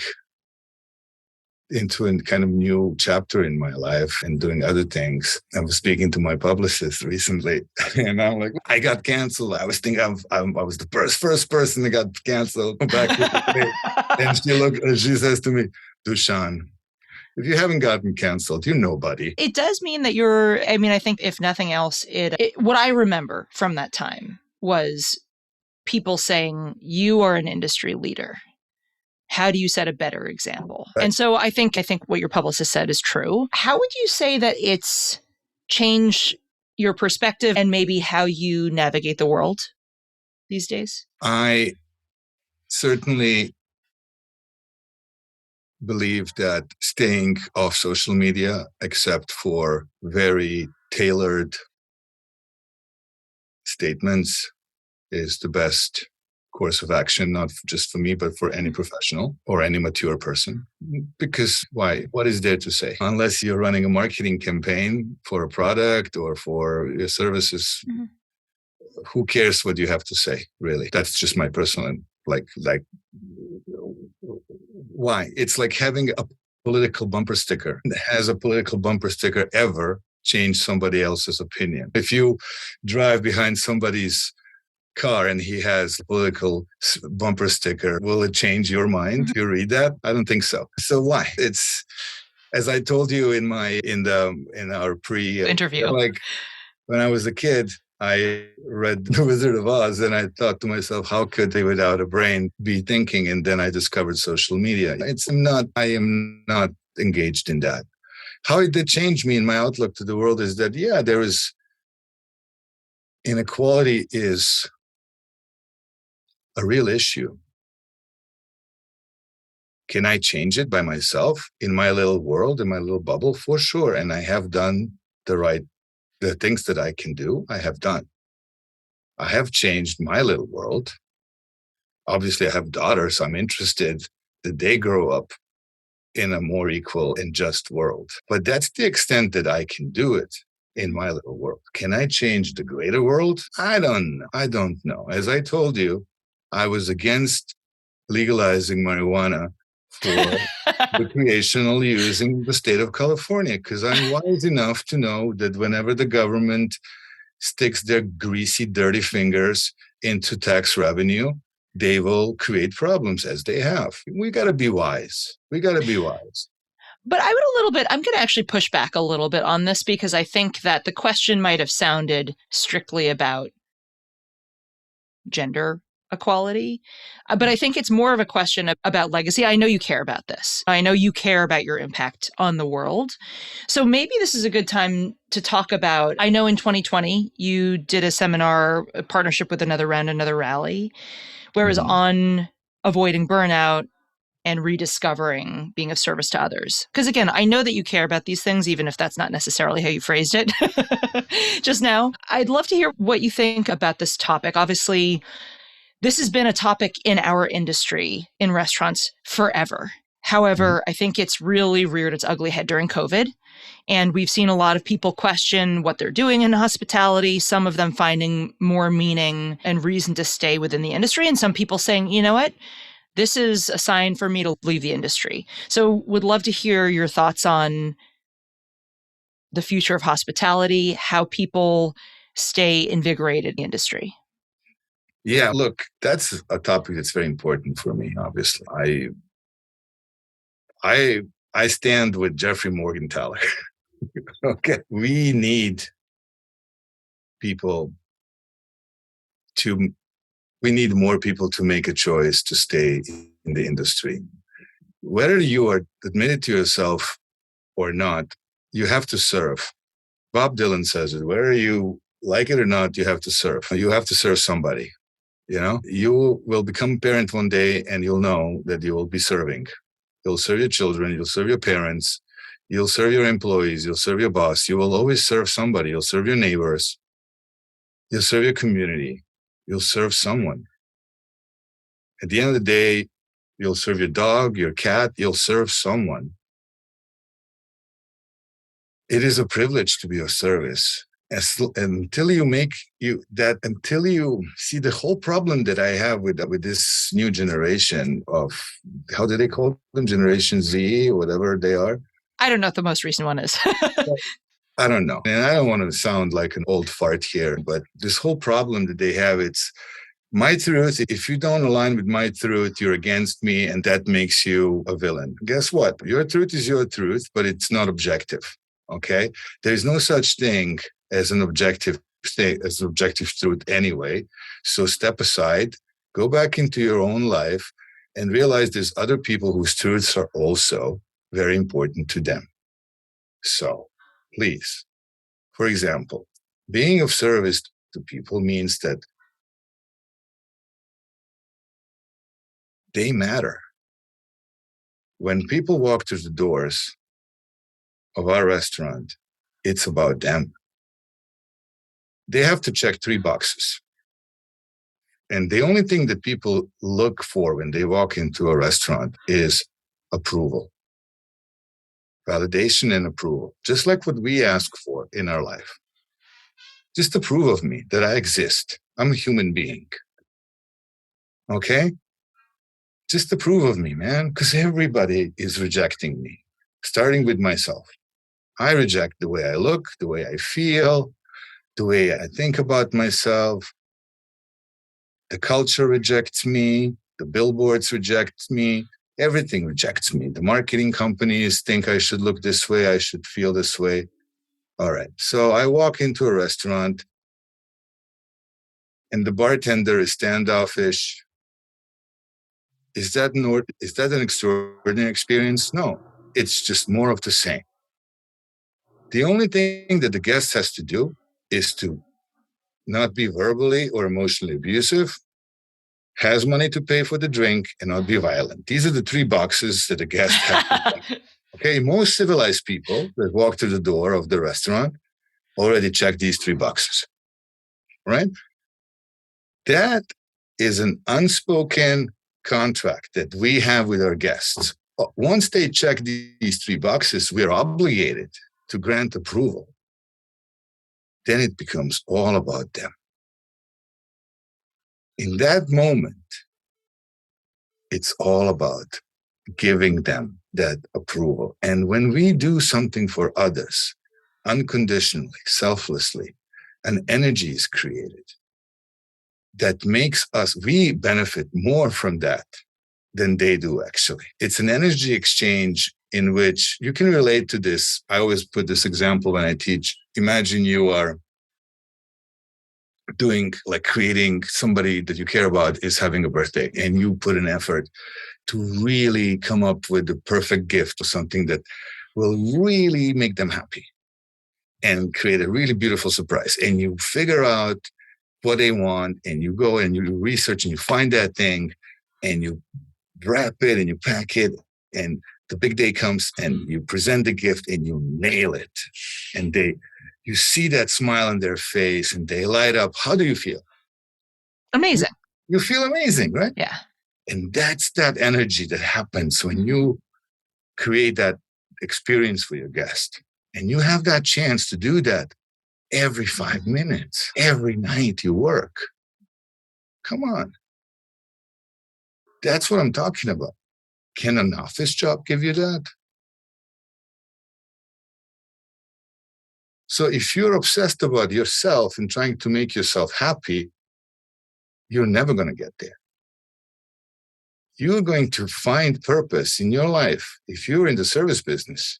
into a kind of new chapter in my life and doing other things, I was speaking to my publicist recently, and I'm like, I got canceled. I was thinking I was the first person that got canceled back in the day. And she says to me, Dushan, if you haven't gotten canceled, you're nobody. It does mean that I think if nothing else, what I remember from that time was people saying, you are an industry leader. How do you set a better example? Right. And so I think what your publicist said is true. How would you say that it's changed your perspective and maybe how you navigate the world these days? I certainly believe that staying off social media, except for very tailored statements, is the best course of action, not just for me, but for any professional or any mature person. Because why? What is there to say? Unless you're running a marketing campaign for a product or for your services, who cares what you have to say, really? That's just my personal, why? It's like having a political bumper sticker. Has a political bumper sticker ever changed somebody else's opinion? If you drive behind somebody's car and he has a political bumper sticker, will it change your mind? You read that? I don't think so. So why? It's, as I told you in our pre interview, like when I was a kid, I read The Wizard of Oz and I thought to myself, how could they without a brain be thinking? And then I discovered social media. I am not engaged in that. How it did change me in my outlook to the world is that, there is inequality is a real issue. Can I change it by myself in my little world, in my little bubble? For sure. And I have done the things that I can do, I have done. I have changed my little world. Obviously, I have daughters. I'm interested that they grow up in a more equal and just world. But that's the extent that I can do it in my little world. Can I change the greater world? I don't know. As I told you, I was against legalizing marijuana for recreational use in the state of California, because I'm wise enough to know that whenever the government sticks their greasy, dirty fingers into tax revenue, they will create problems, as they have. We got to be wise. But I'm going to actually push back a little bit on this, because I think that the question might have sounded strictly about gender equality, but I think it's more of a question about legacy. I know you care about this. I know you care about your impact on the world. So maybe this is a good time to talk about, I know in 2020, you did a seminar, a partnership with Another Rally, where it was on avoiding burnout and rediscovering being of service to others. Because again, I know that you care about these things, even if that's not necessarily how you phrased it just now. I'd love to hear what you think about this topic. Obviously, this has been a topic in our industry, in restaurants, forever. However, I think it's really reared its ugly head during COVID. And we've seen a lot of people question what they're doing in hospitality, some of them finding more meaning and reason to stay within the industry, and some people saying, you know what? This is a sign for me to leave the industry. So would love to hear your thoughts on the future of hospitality, how people stay invigorated in the industry. Yeah, look, that's a topic that's very important for me, obviously. I stand with Jeffrey Morgenthaler. Okay. We need more people to make a choice to stay in the industry. Whether you are admitted to yourself or not, you have to serve. Bob Dylan says it, whether you like it or not, you have to serve. You have to serve somebody. You will become a parent one day and you'll know that you will be serving. You'll serve your children, you'll serve your parents, you'll serve your employees, you'll serve your boss. You will always serve somebody. You'll serve your neighbors. You'll serve your community. You'll serve someone. At the end of the day, you'll serve your dog, your cat, you'll serve someone. It is a privilege to be of service. Until you see the whole problem that I have with this new generation of, how do they call them? Generation Z, whatever they are. I don't know what the most recent one is. I don't know. And I don't want to sound like an old fart here, but this whole problem that they have, it's my truth. If you don't align with my truth, you're against me, and that makes you a villain. Guess what? Your truth is your truth, but it's not objective. Okay? There's no such thing as an objective truth anyway. So step aside, go back into your own life, and realize there's other people whose truths are also very important to them. So please, for example, being of service to people means that they matter. When people walk through the doors of our restaurant, it's about them. They have to check 3 boxes. And the only thing that people look for when they walk into a restaurant is approval, validation and approval, just like what we ask for in our life. Just approve of me, that I exist. I'm a human being. Okay? Just approve of me, man, because everybody is rejecting me, starting with myself. I reject the way I look, the way I feel, the way I think about myself. The culture rejects me. The billboards reject me. Everything rejects me. The marketing companies think I should look this way. I should feel this way. All right. So I walk into a restaurant and the bartender is standoffish. Is that an extraordinary experience? No, it's just more of the same. The only thing that the guest has to do is to not be verbally or emotionally abusive, has money to pay for the drink, and not be violent. These are the 3 boxes that a guest has to check. Okay, most civilized people that walk through the door of the restaurant already check these 3 boxes, right? That is an unspoken contract that we have with our guests. Once they check these 3 boxes, we're obligated to grant approval. Then it becomes all about them. In that moment, it's all about giving them that approval. And when we do something for others, unconditionally, selflessly, an energy is created that makes we benefit more from that than they do, actually. It's an energy exchange in which you can relate to this. I always put this example when I teach. Imagine you are creating somebody that you care about is having a birthday, and you put an effort to really come up with the perfect gift or something that will really make them happy and create a really beautiful surprise. And you figure out what they want, and you go and you research and you find that thing and you wrap it and you pack it, and the big day comes and you present the gift and you nail it. And you see that smile on their face and they light up. How do you feel? Amazing. You feel amazing, right? Yeah. And that's that energy that happens when you create that experience for your guest. And you have that chance to do that every 5 minutes, every night you work. Come on. That's what I'm talking about. Can an office job give you that? So if you're obsessed about yourself and trying to make yourself happy, you're never going to get there. You're going to find purpose in your life if you're in the service business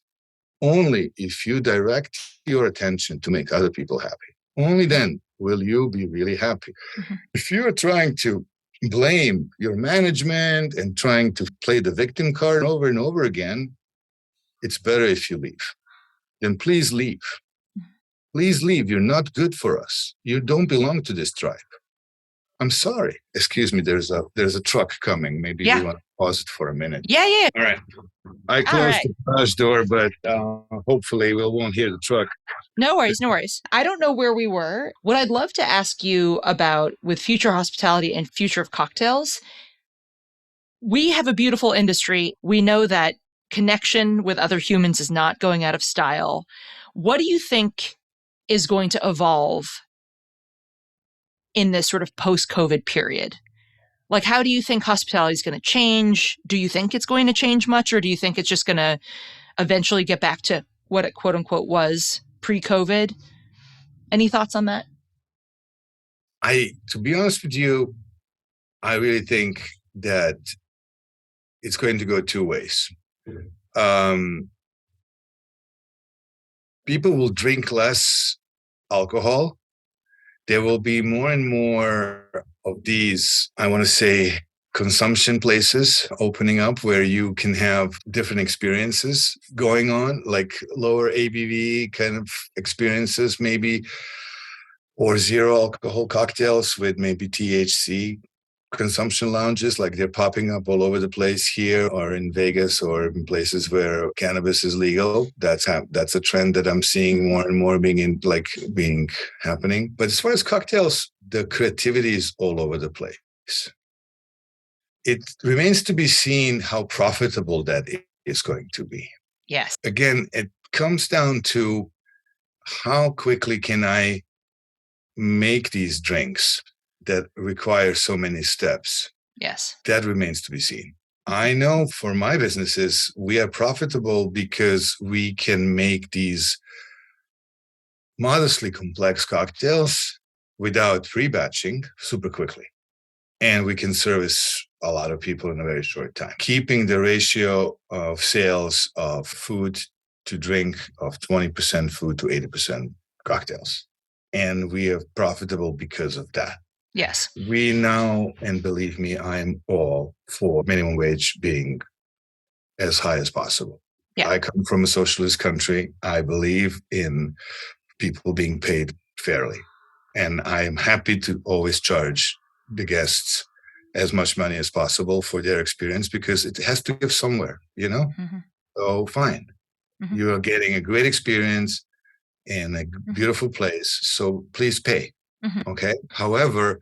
only if you direct your attention to make other people happy. Only then will you be really happy. Mm-hmm. If you're trying to blame your management and trying to play the victim card over and over again, it's better if you leave. Then please leave. Please leave. You're not good for us. You don't belong to this tribe. I'm sorry. Excuse me. There's a truck coming. Maybe we want to pause it for a minute. Yeah. All right. I closed the garage door, but hopefully we won't hear the truck. No worries. I don't know where we were. What I'd love to ask you about with future hospitality and future of cocktails, we have a beautiful industry. We know that connection with other humans is not going out of style. What do you think is going to evolve in this sort of post-COVID period? Like, how do you think hospitality is going to change? Do you think it's going to change much, or do you think it's just going to eventually get back to what it quote unquote was pre-COVID? Any thoughts on that? To be honest with you, I really think that it's going to go 2 ways. People will drink less alcohol. There will be more and more of these, I want to say, consumption places opening up where you can have different experiences going on, like lower ABV kind of experiences, maybe, or zero alcohol cocktails with maybe THC consumption lounges, like they're popping up all over the place here or in Vegas or in places where cannabis is legal. That's a trend that I'm seeing more and more being happening. But as far as cocktails, the creativity is all over the place. It remains to be seen how profitable that is going to be. Yes. Again, it comes down to how quickly can I make these drinks that require so many steps. Yes. That remains to be seen. I know for my businesses, we are profitable because we can make these modestly complex cocktails without pre-batching super quickly. And we can service a lot of people in a very short time, keeping the ratio of sales of food to drink of 20% food to 80% cocktails. And we are profitable because of that. Yes. We now, and believe me, I'm all for minimum wage being as high as possible. Yeah. I come from a socialist country. I believe in people being paid fairly. And I am happy to always charge the guests as much money as possible for their experience because it has to give somewhere, Mm-hmm. So fine. Mm-hmm. You are getting a great experience in a beautiful place. So please pay. Mm-hmm. Okay. However,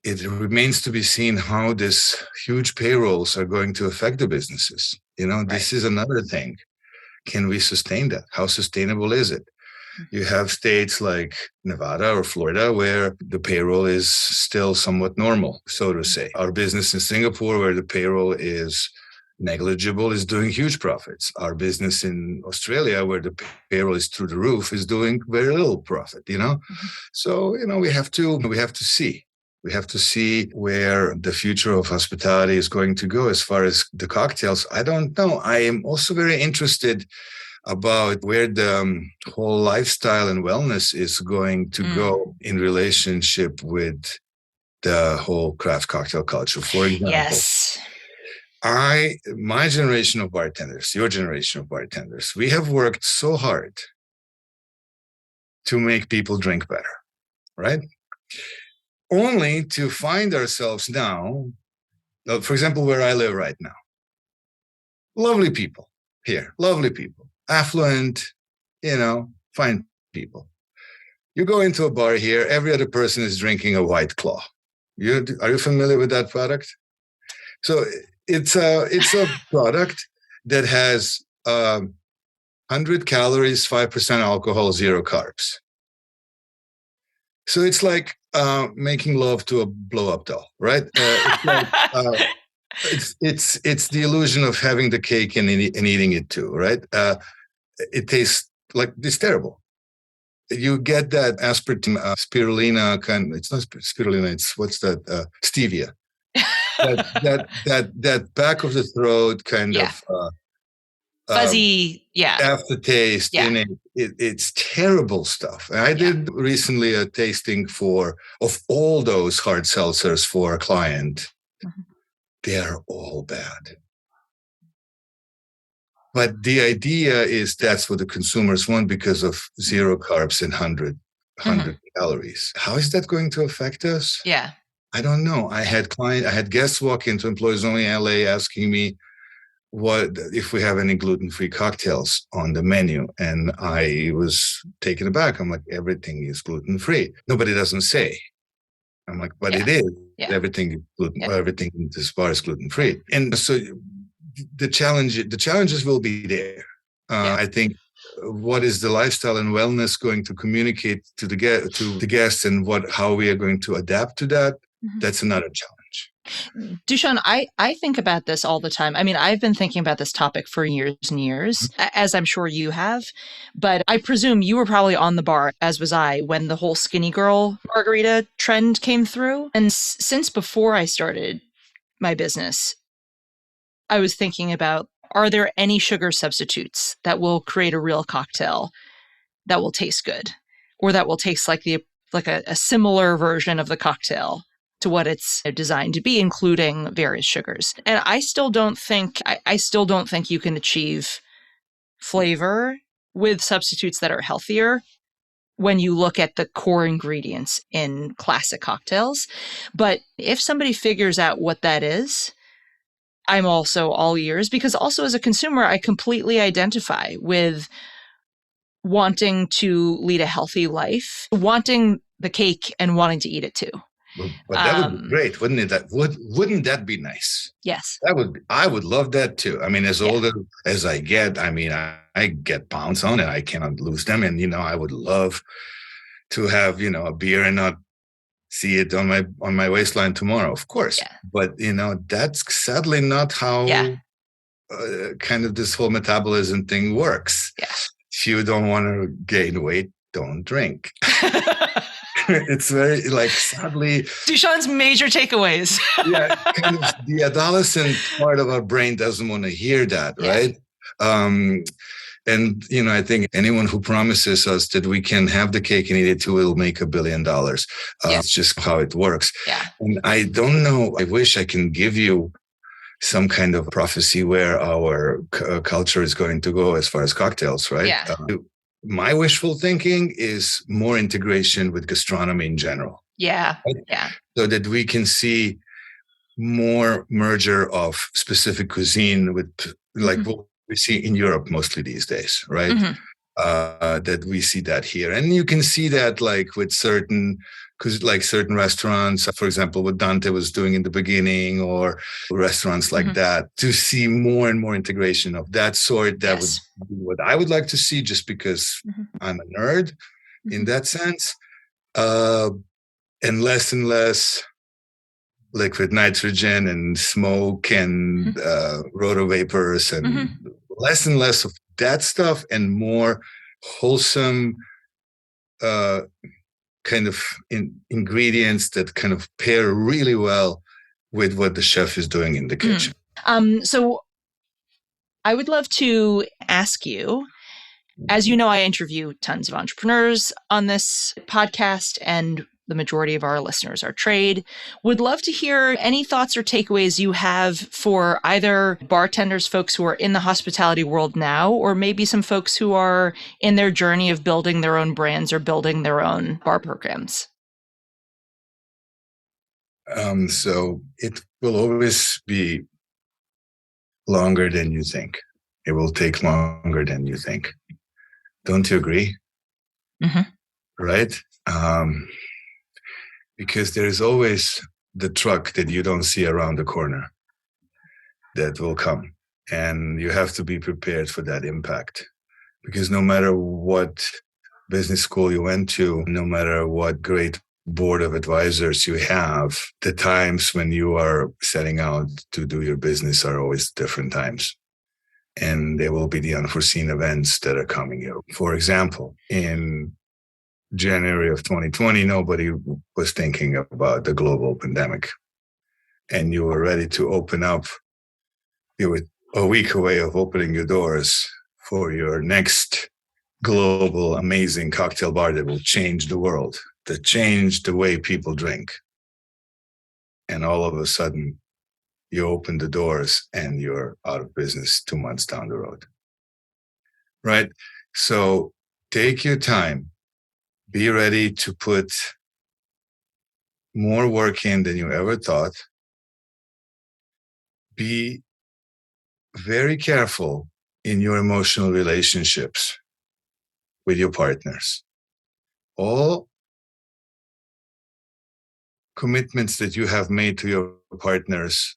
it remains to be seen how this huge payrolls are going to affect the businesses. This is another thing. Can we sustain that? How sustainable is it? You have states like Nevada or Florida where the payroll is still somewhat normal, so to say. Our business in Singapore, where the payroll is negligible, is doing huge profits. Our business in Australia, where the payroll is through the roof, is doing very little profit, Mm-hmm. So, we have to see. We have to see where the future of hospitality is going to go as far as the cocktails. I don't know. I am also very interested about where the whole lifestyle and wellness is going to go in relationship with the whole craft cocktail culture. For example, Yes. My generation of bartenders, your generation of bartenders, we have worked so hard to make people drink better, right? Only to find ourselves now, for example, where I live right now, lovely people here, lovely people. Affluent, fine people. You go into a bar here, every other person is drinking a White Claw. Are you familiar with that product? So it's a product that has 100 calories, 5% alcohol, 0 carbs. So it's like making love to a blow-up doll, right? It's the illusion of having the cake and eating it too, right? It tastes like it's terrible. You get that aspartame, spirulina kind. It's not spirulina. It's what's that? Stevia. that back of the throat kind of fuzzy, aftertaste in it. It's terrible stuff. And I did recently a tasting of all those hard seltzers for a client. Mm-hmm. They're all bad. But the idea is that's what the consumers want because of 0 carbs and 100 calories. How is that going to affect us? Yeah. I don't know. I had guests walk into Employees Only LA asking me what if we have any gluten-free cocktails on the menu. And I was taken aback. I'm like, everything is gluten-free. Nobody doesn't say. I'm like, but it is. Yeah. Everything is gluten. Everything in this bar is gluten-free. And so the challenges will be there. I think what is the lifestyle and wellness going to communicate to the guests and how we are going to adapt to that? Mm-hmm. That's another challenge. Dushan, I think about this all the time. I mean, I've been thinking about this topic for years and years, as I'm sure you have. But I presume you were probably on the bar, as was I, when the whole skinny girl margarita trend came through. And since before I started my business, I was thinking about, are there any sugar substitutes that will create a real cocktail that will taste good, or that will taste like a similar version of the cocktail to what it's designed to be, including various sugars? And I still don't think you can achieve flavor with substitutes that are healthier when you look at the core ingredients in classic cocktails. But if somebody figures out what that is, I'm also all ears, because also as a consumer, I completely identify with wanting to lead a healthy life, wanting the cake and wanting to eat it too. But that would be great, wouldn't it? Wouldn't that be nice? Yes. I would love that too. I mean, as older as I get, I mean, I get pounds on and I cannot lose them. And, I would love to have, a beer and not see it on my waistline tomorrow, of course. Yeah. But, that's sadly not how kind of this whole metabolism thing works. Yeah. If you don't want to gain weight, don't drink. It's very, sadly. Dushan's major takeaways. Kind of the adolescent part of our brain doesn't want to hear that, right? And, I think anyone who promises us that we can have the cake and eat it too will make $1 billion. It's just how it works. Yeah. And I don't know. I wish I can give you some kind of prophecy where our culture is going to go as far as cocktails, right? Yeah. My wishful thinking is more integration with gastronomy in general. Yeah. Right? Yeah. So that we can see more merger of specific cuisine with what we see in Europe mostly these days, right? That we see that here. And you can see that with certain restaurants, for example, what Dante was doing in the beginning, or restaurants like that, to see more and more integration of that sort. That would be what I would like to see, just because I'm a nerd in that sense. And less liquid nitrogen and smoke and rotovapors and less of that stuff, and more wholesome kind of ingredients that kind of pair really well with what the chef is doing in the kitchen. So I would love to ask you, as you know, I interview tons of entrepreneurs on this podcast, and the majority of our listeners are trade. Would love to hear any thoughts or takeaways you have for either bartenders, folks who are in the hospitality world now, or maybe some folks who are in their journey of building their own brands or building their own bar programs. So it will always be longer than you think. It will take longer than you think. Don't you agree? Right? Because there's always the truck that you don't see around the corner that will come. And you have to be prepared for that impact. Because no matter what business school you went to, no matter what great board of advisors you have, the times when you are setting out to do your business are always different times. And there will be the unforeseen events that are coming here. For example, in January of 2020, nobody was thinking about the global pandemic. And you were ready to open up. You were a week away of opening your doors for your next global, amazing cocktail bar that will change the world, that change the way people drink. And all of a sudden, you open the doors and you're out of business 2 months down the road. Right? So take your time. Be ready to put more work in than you ever thought. Be very careful in your emotional relationships with your partners. All commitments that you have made to your partners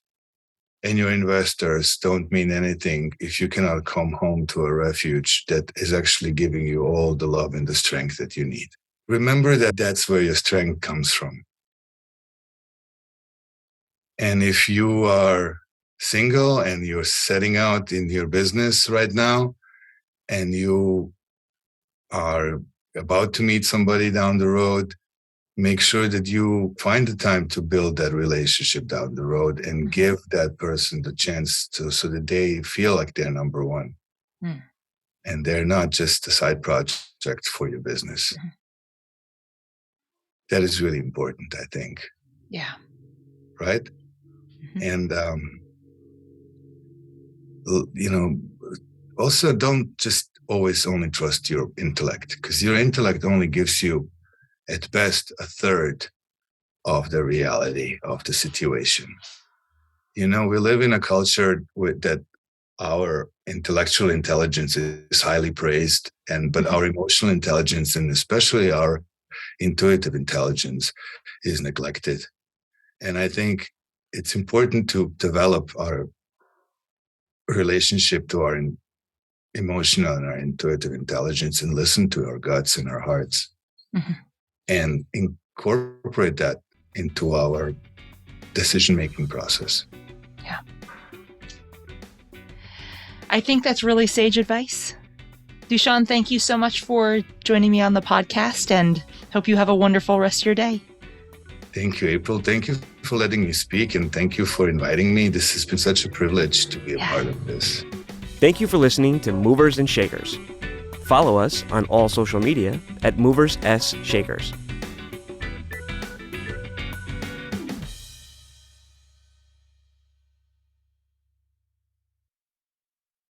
and your investors don't mean anything if you cannot come home to a refuge that is actually giving you all the love and the strength that you need. Remember that that's where your strength comes from. And if you are single and you're setting out in your business right now, and you are about to meet somebody down the road, make sure that you find the time to build that relationship down the road and give that person the chance to, so that they feel like they're number one. And they're not just a side project for your business. That is really important, I think. Yeah. Right? And, also don't just always only trust your intellect, because your intellect only gives you, at best, a third of the reality of the situation. We live in a culture that our intellectual intelligence is highly praised, but our emotional intelligence, and especially our intuitive intelligence is neglected. And I think it's important to develop our relationship to our emotional and our intuitive intelligence and listen to our guts and our hearts and incorporate that into our decision-making process. Yeah. I think that's really sage advice. Dushan, thank you so much for joining me on the podcast, and hope you have a wonderful rest of your day. Thank you, April. Thank you for letting me speak, and thank you for inviting me. This has been such a privilege to be a part of this. Thank you for listening to Movers and Shakers. Follow us on all social media at Movers S Shakers.